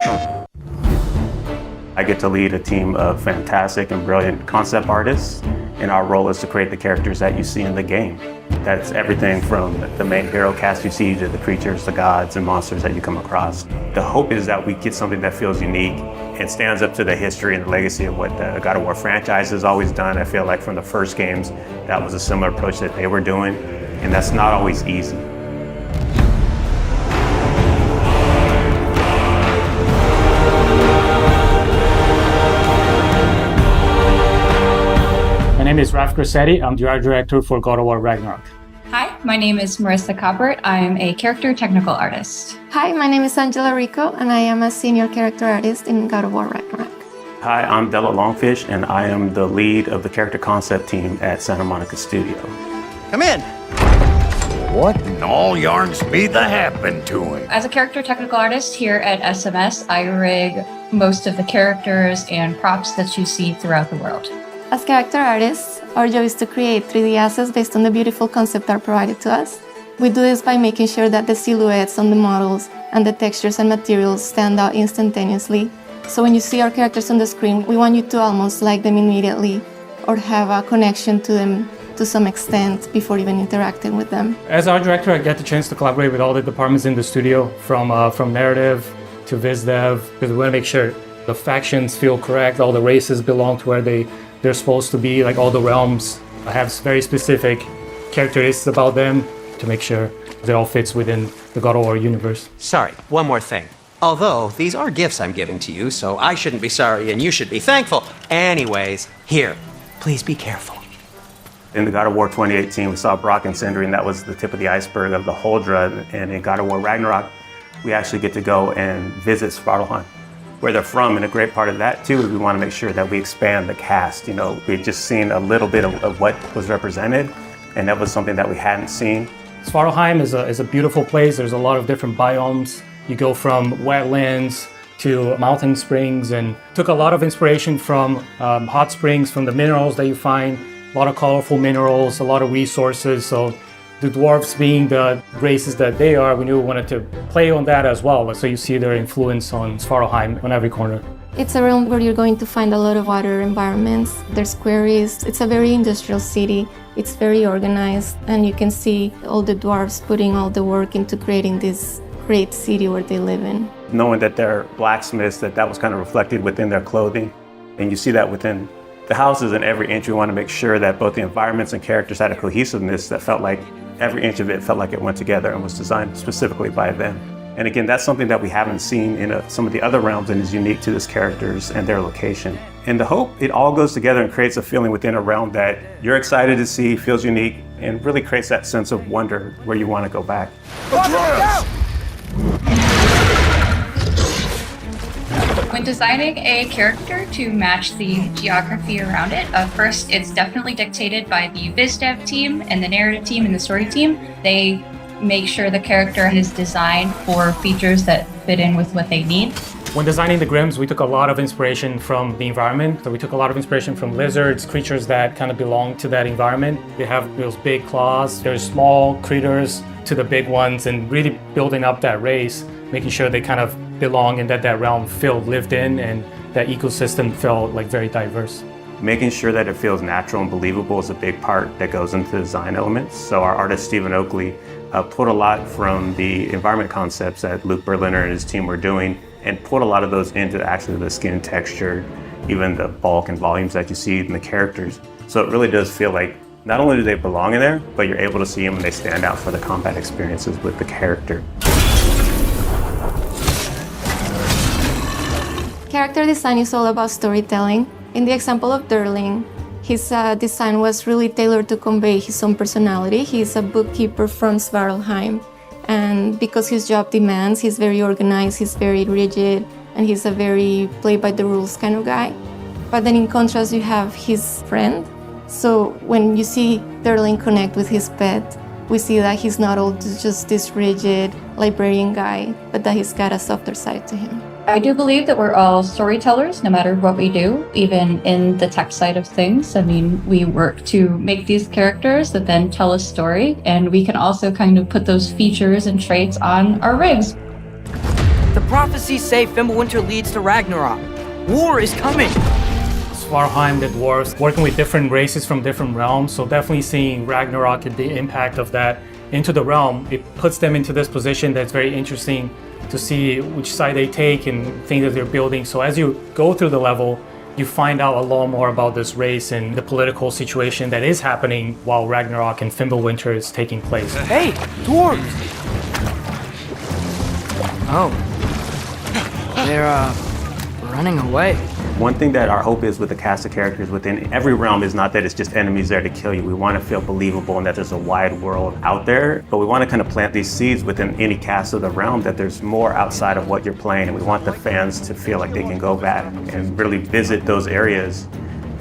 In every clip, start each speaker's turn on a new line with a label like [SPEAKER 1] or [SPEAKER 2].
[SPEAKER 1] I get to lead a team of fantastic and brilliant concept artists, and our role is to create the characters that you see in the game. That's everything from the main hero cast you see to the creatures, the gods, and monsters that you come across. The hope is that we get something that feels unique and stands up to the history and the legacy of what the God of War franchise has always done. I feel like from the first games, that was a similar approach that they were doing, and that's not always easy.
[SPEAKER 2] My name is Raf Grassetti. I'm the art director for God of War Ragnarok.
[SPEAKER 3] Hi, my name is Marissa Coppert. I am a character technical artist.
[SPEAKER 4] Hi, my name is Angela Rico, and I am a senior character artist in God of War Ragnarok.
[SPEAKER 1] Hi, I'm Della Longfish, and I am the lead of the character concept team at Santa Monica Studio.
[SPEAKER 5] Come in.
[SPEAKER 6] What in all yarns me that happened to him?
[SPEAKER 3] As a character technical artist here at SMS, I rig most of the characters and props that you see throughout the world.
[SPEAKER 4] As character artists, our job is to create 3D assets based on the beautiful concept art provided to us. We do this by making sure that the silhouettes on the models and the textures and materials stand out instantaneously. So when you see our characters on the screen, we want you to almost like them immediately or have a connection to them to some extent before even interacting with them.
[SPEAKER 2] As art director, I get the chance to collaborate with all the departments in the studio, from narrative to viz dev, because we want to make sure the factions feel correct, all the races belong to where they're supposed to be, like all the realms have very specific characteristics about them to make sure it all fits within the God of War universe.
[SPEAKER 5] Sorry, one more thing. Although these are gifts I'm giving to you, so I shouldn't be sorry and you should be thankful. Anyways, here, please be careful.
[SPEAKER 1] In the God of War 2018, we saw Brock and Sindri, and that was the tip of the iceberg of the Huldra. And in God of War Ragnarok, we actually get to go and visit Svartalfheim, where they're from, and a great part of that too is we want to make sure that we expand the cast. You know, we've just seen a little bit of what was represented, and that was something that we hadn't seen.
[SPEAKER 2] Svartalfheim is a beautiful place. There's a lot of different biomes. You go from wetlands to mountain springs, and took a lot of inspiration from hot springs, from the minerals that you find, a lot of colorful minerals, a lot of resources. So the dwarves being the races that they are, we knew we wanted to play on that as well. So you see their influence on Svartalfheim on every corner.
[SPEAKER 4] It's a realm where you're going to find a lot of water environments. There's quarries. It's a very industrial city. It's very organized, and you can see all the dwarves putting all the work into creating this great city where they live in.
[SPEAKER 1] Knowing that they're blacksmiths, that was kind of reflected within their clothing. And you see that within the houses and every inch. We want to make sure that both the environments and characters had a cohesiveness that felt like every inch of it felt like it went together and was designed specifically by them. And again, that's something that we haven't seen in some of the other realms and is unique to these characters and their location. And the hope, it all goes together and creates a feeling within a realm that you're excited to see, feels unique, and really creates that sense of wonder where you want to go back.
[SPEAKER 3] When designing a character to match the geography around it, first it's definitely dictated by the viz dev team and the narrative team and the story team. They make sure the character is designed for features that fit in with what they need.
[SPEAKER 2] When designing the Grims, we took a lot of inspiration from the environment. So we took a lot of inspiration from lizards, creatures that kind of belong to that environment. They have those big claws. There's small critters to the big ones, and really building up that race, making sure they kind of belong and that realm felt lived in and that ecosystem felt like very diverse.
[SPEAKER 1] Making sure that it feels natural and believable is a big part that goes into the design elements. So our artist, Stephen Oakley, pulled a lot from the environment concepts that Luke Berliner and his team were doing and pulled a lot of those into actually the skin texture, even the bulk and volumes that you see in the characters. So it really does feel like not only do they belong in there, but you're able to see them and they stand out for the combat experiences with the character.
[SPEAKER 4] Character design is all about storytelling. In the example of Durling, his design was really tailored to convey his own personality. He's a bookkeeper from Svartalfheim, and because his job demands, he's very organized, he's very rigid, and he's a very play-by-the-rules kind of guy. But then in contrast, you have his friend. So when you see Durling connect with his pet, we see that he's not all just this rigid librarian guy, but that he's got a softer side to him.
[SPEAKER 3] I do believe that we're all storytellers, no matter what we do, even in the tech side of things. I mean, we work to make these characters that then tell a story, and we can also kind of put those features and traits on our rigs.
[SPEAKER 7] The prophecies say Fimbulwinter leads to Ragnarok. War is coming.
[SPEAKER 2] Svartalfheim, the dwarves, working with different races from different realms, so definitely seeing Ragnarok and the impact of that into the realm, it puts them into this position that's very interesting to see which side they take and things that they're building. So as you go through the level, you find out a lot more about this race and the political situation that is happening while Ragnarok and Fimbulwinter is taking place.
[SPEAKER 7] Hey, dwarves! Oh. They're, running away.
[SPEAKER 1] One thing that our hope is with the cast of characters within every realm is not that it's just enemies there to kill you. We want to feel believable and that there's a wide world out there, but we want to kind of plant these seeds within any cast of the realm that there's more outside of what you're playing, and we want the fans to feel like they can go back and really visit those areas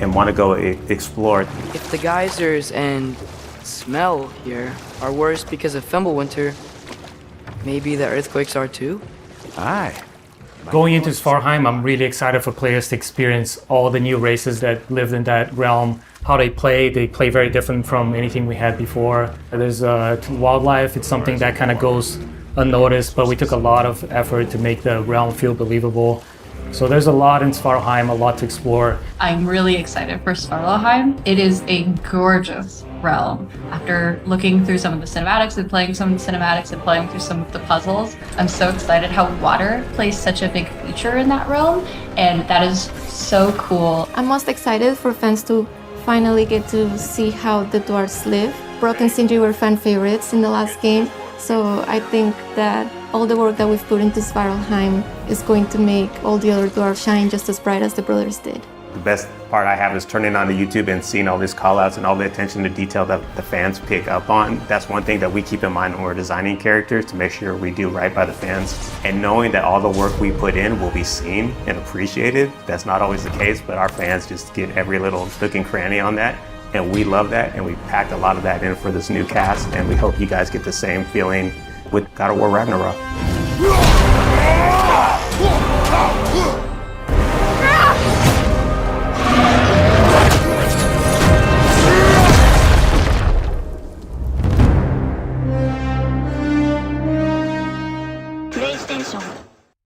[SPEAKER 1] and want to go explore.
[SPEAKER 7] If the geysers and smell here are worse because of Fimbulwinter, maybe the earthquakes are too?
[SPEAKER 6] Aye.
[SPEAKER 2] Going into Svartalfheim, I'm really excited for players to experience all the new races that live in that realm, how they play. They play very different from anything we had before. There's wildlife, it's something that kind of goes unnoticed, but we took a lot of effort to make the realm feel believable. So there's a lot in Svartalfheim, a lot to explore.
[SPEAKER 3] I'm really excited for Svartalfheim. It is a gorgeous realm. After looking through some of the cinematics and playing some of the cinematics and playing through some of the puzzles, I'm so excited how water plays such a big feature in that realm, and that is so cool.
[SPEAKER 4] I'm most excited for fans to finally get to see how the dwarves live. Brock and Sindri were fan favorites in the last game, so I think that all the work that we've put into Svartalfheim is going to make all the other dwarves shine just as bright as the brothers did.
[SPEAKER 1] The best part I have is turning on the YouTube and seeing all these call-outs and all the attention to detail that the fans pick up on. That's one thing that we keep in mind when we're designing characters, to make sure we do right by the fans. And knowing that all the work we put in will be seen and appreciated, that's not always the case, but our fans just get every little nook and cranny on that. And we love that, and we packed a lot of that in for this new cast, and we hope you guys get the same feeling with God of War Ragnarok.